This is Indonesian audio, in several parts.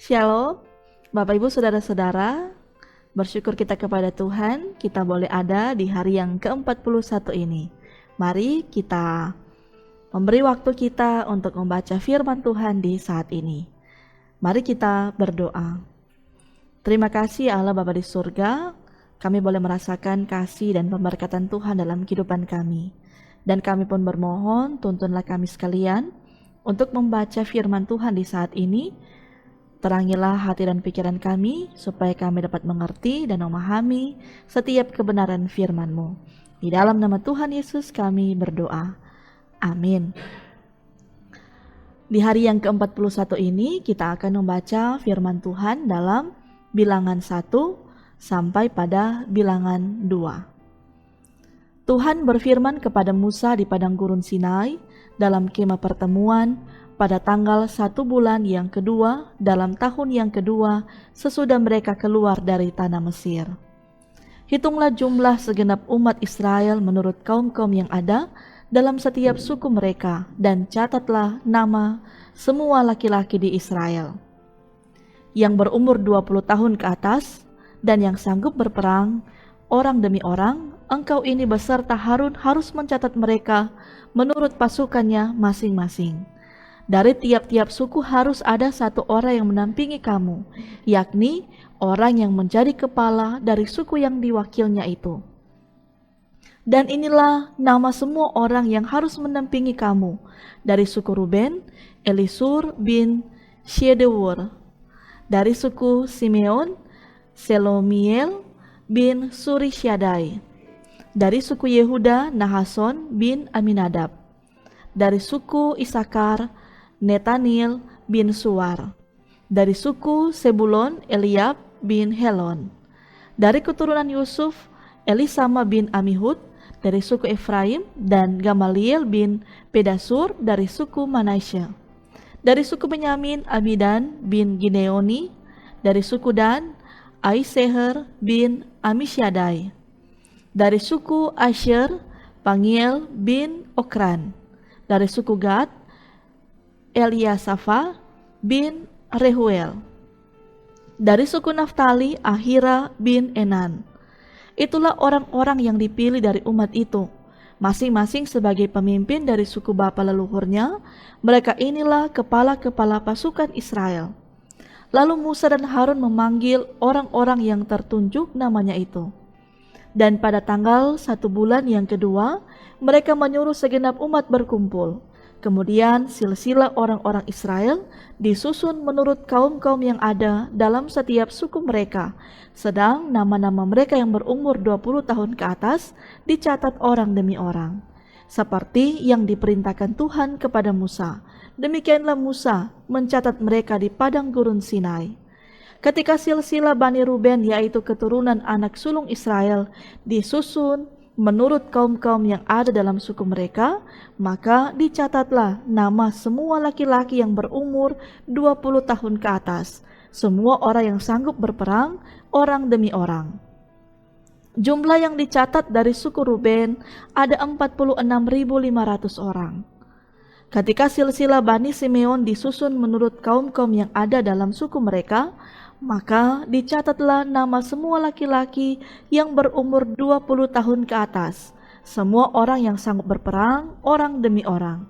Shalom, Bapak Ibu Saudara-saudara, bersyukur kita kepada Tuhan, kita boleh ada di hari yang ke-41 ini. Mari kita memberi waktu kita untuk membaca firman Tuhan di saat ini. Mari kita berdoa. Terima kasih Allah Bapa di surga, kami boleh merasakan kasih dan pemberkatan Tuhan dalam kehidupan kami. Dan kami pun bermohon, tuntunlah kami sekalian untuk membaca firman Tuhan di saat ini. Terangilah hati dan pikiran kami, supaya kami dapat mengerti dan memahami setiap kebenaran firman-Mu. Di dalam nama Tuhan Yesus kami berdoa. Amin. Di hari yang ke-41 ini, kita akan membaca firman Tuhan dalam Bilangan 1 sampai pada Bilangan 2. Tuhan berfirman kepada Musa di padang gurun Sinai dalam kemah pertemuan pada tanggal 1 bulan yang kedua dalam tahun yang kedua sesudah mereka keluar dari tanah Mesir. Hitunglah jumlah segenap umat Israel menurut kaum-kaum yang ada dalam setiap suku mereka, dan catatlah nama semua laki-laki di Israel yang berumur 20 tahun ke atas dan yang sanggup berperang, orang demi orang. Engkau ini beserta Harun harus mencatat mereka menurut pasukannya masing-masing. Dari tiap-tiap suku harus ada satu orang yang menampingi kamu, yakni orang yang menjadi kepala dari suku yang diwakilnya itu. Dan inilah nama semua orang yang harus menampingi kamu. Dari suku Ruben, Elisur bin Shedewur. Dari suku Simeon, Selomiel bin Surishyadai. Dari suku Yehuda, Nahason bin Aminadab. Dari suku Isakar, Netanil bin Suar. Dari suku Sebulon, Eliab bin Helon. Dari keturunan Yusuf, Elisama bin Amihud. Dari suku Efraim, dan Gamaliel bin Pedasur dari suku Manasya. Dari suku Benyamin, Abidan bin Gideoni. Dari suku Dan, Aiseher bin Amishyadai. Dari suku Asher, Pangiel bin Okran. Dari suku Gad, Eliasafa bin Rehuel. Dari suku Naftali, Ahira bin Enan. Itulah orang-orang yang dipilih dari umat itu, masing-masing sebagai pemimpin dari suku bapa leluhurnya. Mereka inilah kepala-kepala pasukan Israel. Lalu Musa dan Harun memanggil orang-orang yang tertunjuk namanya itu. Dan pada tanggal 1 bulan yang kedua, mereka menyuruh segenap umat berkumpul. Kemudian silsilah orang-orang Israel disusun menurut kaum-kaum yang ada dalam setiap suku mereka. Sedang nama-nama mereka yang berumur 20 tahun ke atas dicatat orang demi orang, seperti yang diperintahkan Tuhan kepada Musa. Demikianlah Musa mencatat mereka di padang gurun Sinai. Ketika silsilah Bani Ruben, yaitu keturunan anak sulung Israel, disusun menurut kaum-kaum yang ada dalam suku mereka, maka dicatatlah nama semua laki-laki yang berumur 20 tahun ke atas, semua orang yang sanggup berperang, orang demi orang. Jumlah yang dicatat dari suku Ruben ada 46.500 orang. Ketika silsilah Bani Simeon disusun menurut kaum-kaum yang ada dalam suku mereka, maka dicatatlah nama semua laki-laki yang berumur 20 tahun ke atas, semua orang yang sanggup berperang, orang demi orang.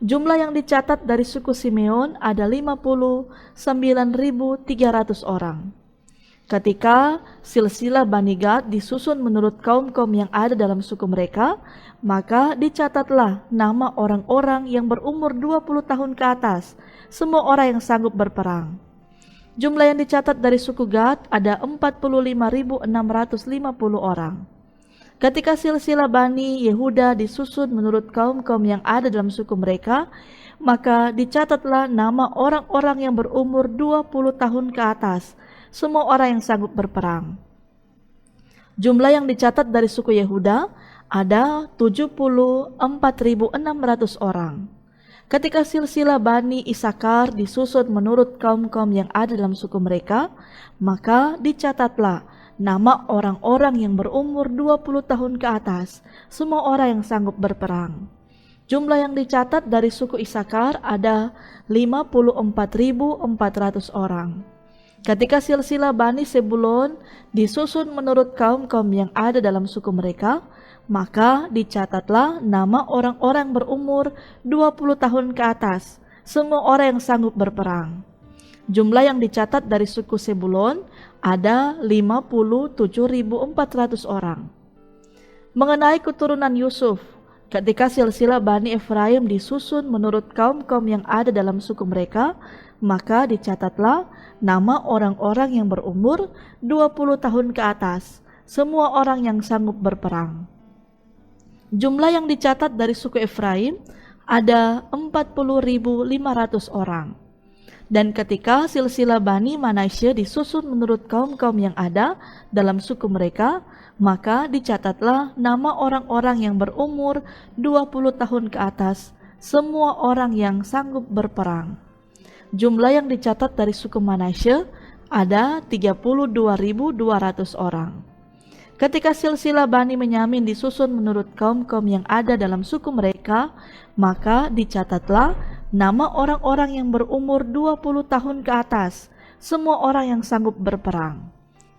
Jumlah yang dicatat dari suku Simeon ada 59.300 orang. Ketika silsilah Bani Gad disusun menurut kaum-kaum yang ada dalam suku mereka, maka dicatatlah nama orang-orang yang berumur 20 tahun ke atas, semua orang yang sanggup berperang. Jumlah yang dicatat dari suku Gad ada 45.650 orang. Ketika silsilah Bani Yehuda disusun menurut kaum-kaum yang ada dalam suku mereka, maka dicatatlah nama orang-orang yang berumur 20 tahun ke atas, semua orang yang sanggup berperang. Jumlah yang dicatat dari suku Yehuda ada 74.600 orang. Ketika silsilah Bani Isakar disusun menurut kaum-kaum yang ada dalam suku mereka, maka dicatatlah nama orang-orang yang berumur 20 tahun ke atas, semua orang yang sanggup berperang. Jumlah yang dicatat dari suku Isakar ada 54.400 orang. Ketika silsilah Bani Sebulon disusun menurut kaum-kaum yang ada dalam suku mereka, maka dicatatlah nama orang-orang berumur 20 tahun ke atas, semua orang yang sanggup berperang. Jumlah yang dicatat dari suku Sebulon ada 57.400 orang. Mengenai keturunan Yusuf, ketika silsilah Bani Efraim disusun menurut kaum-kaum yang ada dalam suku mereka, maka dicatatlah nama orang-orang yang berumur 20 tahun ke atas, semua orang yang sanggup berperang. Jumlah yang dicatat dari suku Efraim ada 40.500 orang. Dan ketika silsilah Bani Manasye disusun menurut kaum-kaum yang ada dalam suku mereka, maka dicatatlah nama orang-orang yang berumur 20 tahun ke atas, semua orang yang sanggup berperang. Jumlah yang dicatat dari suku Manasye ada 32.200 orang. Ketika silsilah Bani Benyamin disusun menurut kaum-kaum yang ada dalam suku mereka, maka dicatatlah nama orang-orang yang berumur 20 tahun ke atas, semua orang yang sanggup berperang.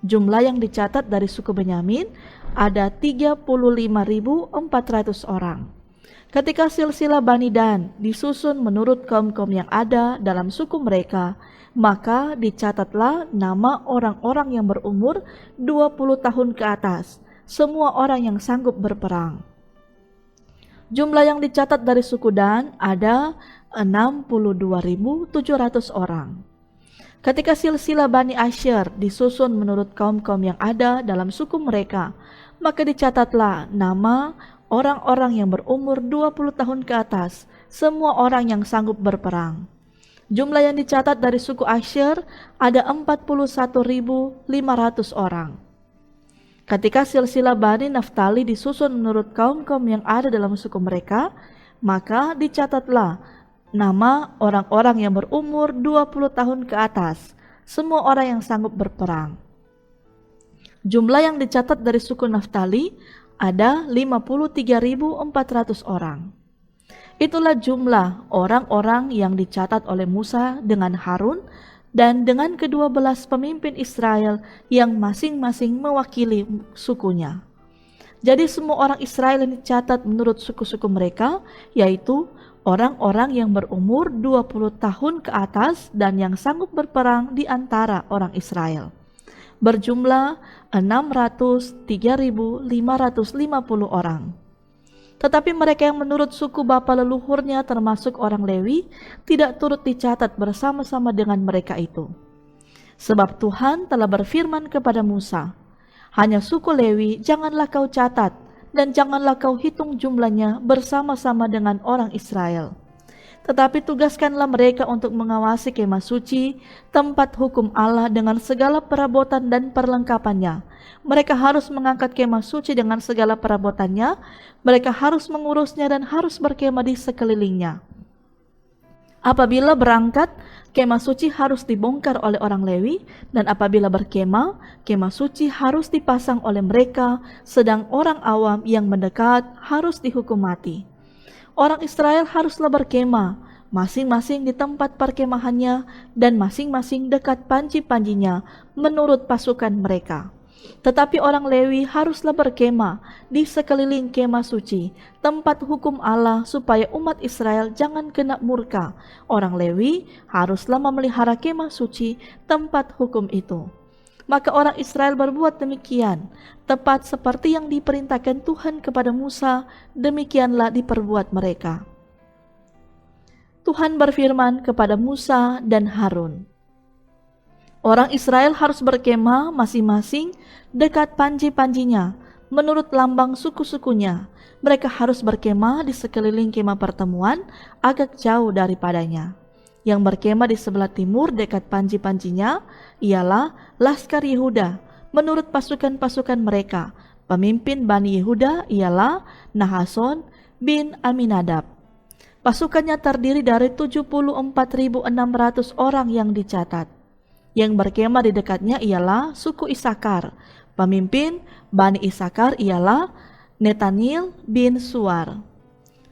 Jumlah yang dicatat dari suku Benyamin ada 35.400 orang. Ketika silsilah Bani Dan disusun menurut kaum-kaum yang ada dalam suku mereka, maka dicatatlah nama orang-orang yang berumur 20 tahun ke atas, semua orang yang sanggup berperang. Jumlah yang dicatat dari suku Dan ada 62.700 orang. Ketika silsilah Bani Asher disusun menurut kaum-kaum yang ada dalam suku mereka, maka dicatatlah nama orang-orang yang berumur 20 tahun ke atas, semua orang yang sanggup berperang. Jumlah yang dicatat dari suku Asher ada 41.500 orang. Ketika silsilah Bani Naftali disusun menurut kaum-kaum yang ada dalam suku mereka, maka dicatatlah nama orang-orang yang berumur 20 tahun ke atas, semua orang yang sanggup berperang. Jumlah yang dicatat dari suku Naftali ada 53.400 orang. Itulah jumlah orang-orang yang dicatat oleh Musa dengan Harun dan dengan ke-12 pemimpin Israel yang masing-masing mewakili sukunya. Jadi semua orang Israel yang dicatat menurut suku-suku mereka, yaitu orang-orang yang berumur 20 tahun ke atas dan yang sanggup berperang di antara orang Israel. Berjumlah 603.550 orang. Tetapi mereka yang menurut suku bapa leluhurnya termasuk orang Lewi tidak turut dicatat bersama-sama dengan mereka itu. Sebab Tuhan telah berfirman kepada Musa, hanya suku Lewi janganlah kau catat, dan janganlah kau hitung jumlahnya bersama-sama dengan orang Israel. Tetapi tugaskanlah mereka untuk mengawasi kemah suci, tempat hukum Allah dengan segala perabotan dan perlengkapannya. Mereka harus mengangkat kemah suci dengan segala perabotannya, mereka harus mengurusnya dan harus berkemah di sekelilingnya. Apabila berangkat, kemah suci harus dibongkar oleh orang Lewi, dan apabila berkemah, kemah suci harus dipasang oleh mereka, sedang orang awam yang mendekat harus dihukum mati. Orang Israel haruslah berkemah, masing-masing di tempat perkemahannya dan masing-masing dekat panji-panjinya menurut pasukan mereka. Tetapi orang Lewi haruslah berkemah di sekeliling kemah suci, tempat hukum Allah, supaya umat Israel jangan kena murka. Orang Lewi haruslah memelihara kemah suci, tempat hukum itu. Maka orang Israel berbuat demikian, tepat seperti yang diperintahkan Tuhan kepada Musa, demikianlah diperbuat mereka. Tuhan berfirman kepada Musa dan Harun, orang Israel harus berkemah masing-masing dekat panji-panjinya, menurut lambang suku-sukunya. Mereka harus berkemah di sekeliling kemah pertemuan, agak jauh daripadanya. Yang berkemah di sebelah timur dekat panji-panjinya ialah Laskar Yehuda, menurut pasukan-pasukan mereka. Pemimpin Bani Yehuda ialah Nahason bin Aminadab. Pasukannya terdiri dari 74.600 orang yang dicatat. Yang berkemah di dekatnya ialah suku Isakar. Pemimpin Bani Isakar ialah Netanil bin Suar.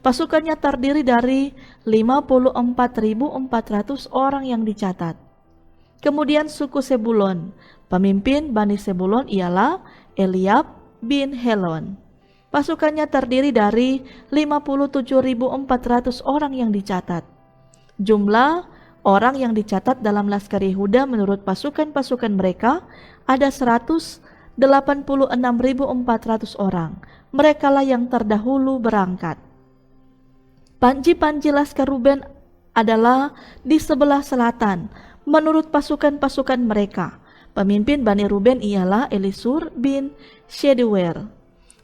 Pasukannya terdiri dari 54.400 orang yang dicatat. Kemudian suku Sebulon. Pemimpin Bani Sebulon ialah Eliab bin Helon. Pasukannya terdiri dari 57.400 orang yang dicatat. Jumlah orang yang dicatat dalam Laskar Yehuda menurut pasukan-pasukan mereka ada 186.400 orang. Merekalah yang terdahulu berangkat. Panji-panji Laskar Ruben adalah di sebelah selatan menurut pasukan-pasukan mereka. Pemimpin Bani Ruben ialah Elisur bin Shedewer.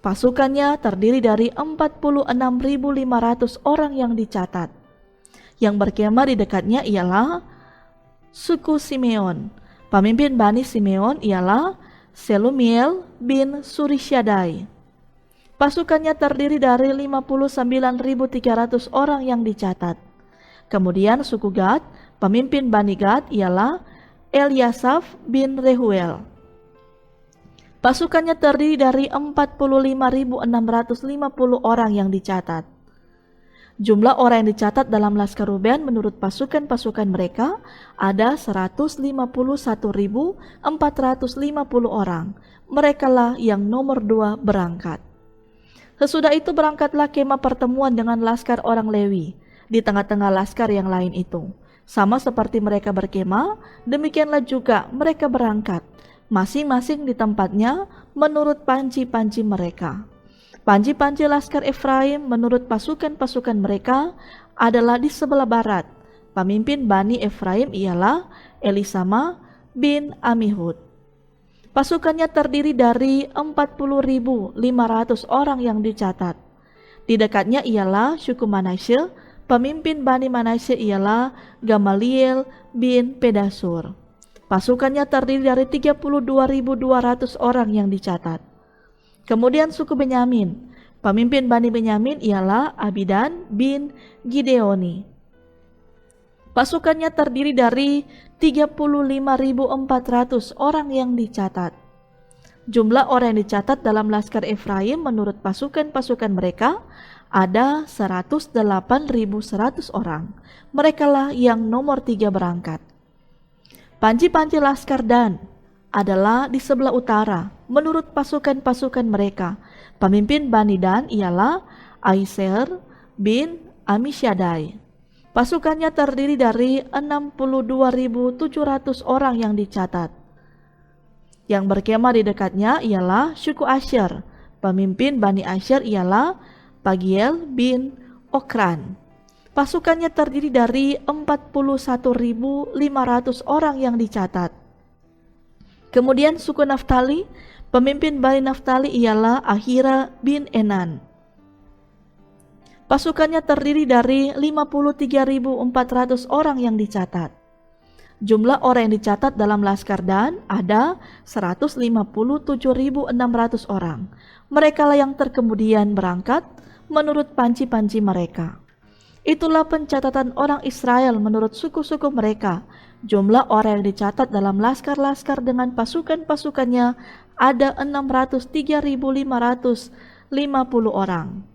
Pasukannya terdiri dari 46.500 orang yang dicatat. Yang berkemah di dekatnya ialah suku Simeon. Pemimpin Bani Simeon ialah Selumiel bin Surishadai. Pasukannya terdiri dari 59.300 orang yang dicatat. Kemudian suku Gad, pemimpin Bani Gad ialah Eliasaf bin Rehuel. Pasukannya terdiri dari 45.650 orang yang dicatat. Jumlah orang yang dicatat dalam Laskar Ruben menurut pasukan-pasukan mereka ada 151.450 orang. Merekalah yang nomor 2 berangkat. Sesudah itu berangkatlah kemah pertemuan dengan laskar orang Lewi di tengah-tengah laskar yang lain itu. Sama seperti mereka berkemah, demikianlah juga mereka berangkat, masing-masing di tempatnya menurut panji-panji mereka. Panji-panji laskar Efraim menurut pasukan-pasukan mereka adalah di sebelah barat. Pemimpin Bani Efraim ialah Elisama bin Amihud. Pasukannya terdiri dari 40.500 orang yang dicatat. Di dekatnya ialah suku Manasye. Pemimpin Bani Manasye ialah Gamaliel bin Pedasur. Pasukannya terdiri dari 32.200 orang yang dicatat. Kemudian suku Benyamin. Pemimpin Bani Benyamin ialah Abidan bin Gideoni. Pasukannya terdiri dari 35.400 orang yang dicatat. Jumlah orang yang dicatat dalam Laskar Efraim menurut pasukan-pasukan mereka ada 108.100 orang. Merekalah yang nomor 3 berangkat. Panji-panji Laskar Dan adalah di sebelah utara menurut pasukan-pasukan mereka. Pemimpin Bani Dan ialah Aiser bin Amishyadai. Pasukannya terdiri dari 62.700 orang yang dicatat. Yang berkemah di dekatnya ialah suku Asher. Pemimpin Bani Asher ialah Pagiel bin Okran. Pasukannya terdiri dari 41.500 orang yang dicatat. Kemudian suku Naftali, pemimpin Bani Naftali ialah Ahira bin Enan. Pasukannya terdiri dari 53.400 orang yang dicatat. Jumlah orang yang dicatat dalam Laskar Dan ada 157.600 orang. Merekalah yang terkemudian berangkat menurut panji-panji mereka. Itulah pencatatan orang Israel menurut suku-suku mereka. Jumlah orang yang dicatat dalam laskar-laskar dengan pasukan-pasukannya ada 603.550 orang.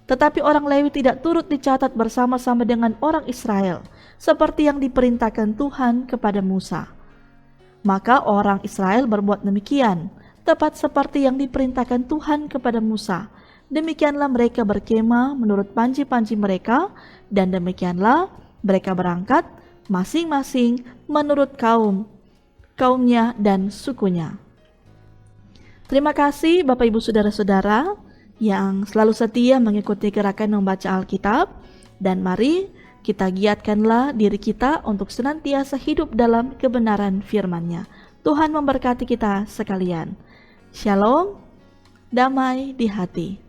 Tetapi orang Lewi tidak turut dicatat bersama-sama dengan orang Israel, seperti yang diperintahkan Tuhan kepada Musa. Maka orang Israel berbuat demikian, tepat seperti yang diperintahkan Tuhan kepada Musa. Demikianlah mereka berkemah menurut panji-panji mereka, dan demikianlah mereka berangkat masing-masing menurut kaumnya dan sukunya. Terima kasih Bapak Ibu Saudara-saudara yang selalu setia mengikuti gerakan membaca Alkitab, dan mari kita giatkanlah diri kita untuk senantiasa hidup dalam kebenaran firman-Nya. Tuhan memberkati kita sekalian. Shalom, damai di hati.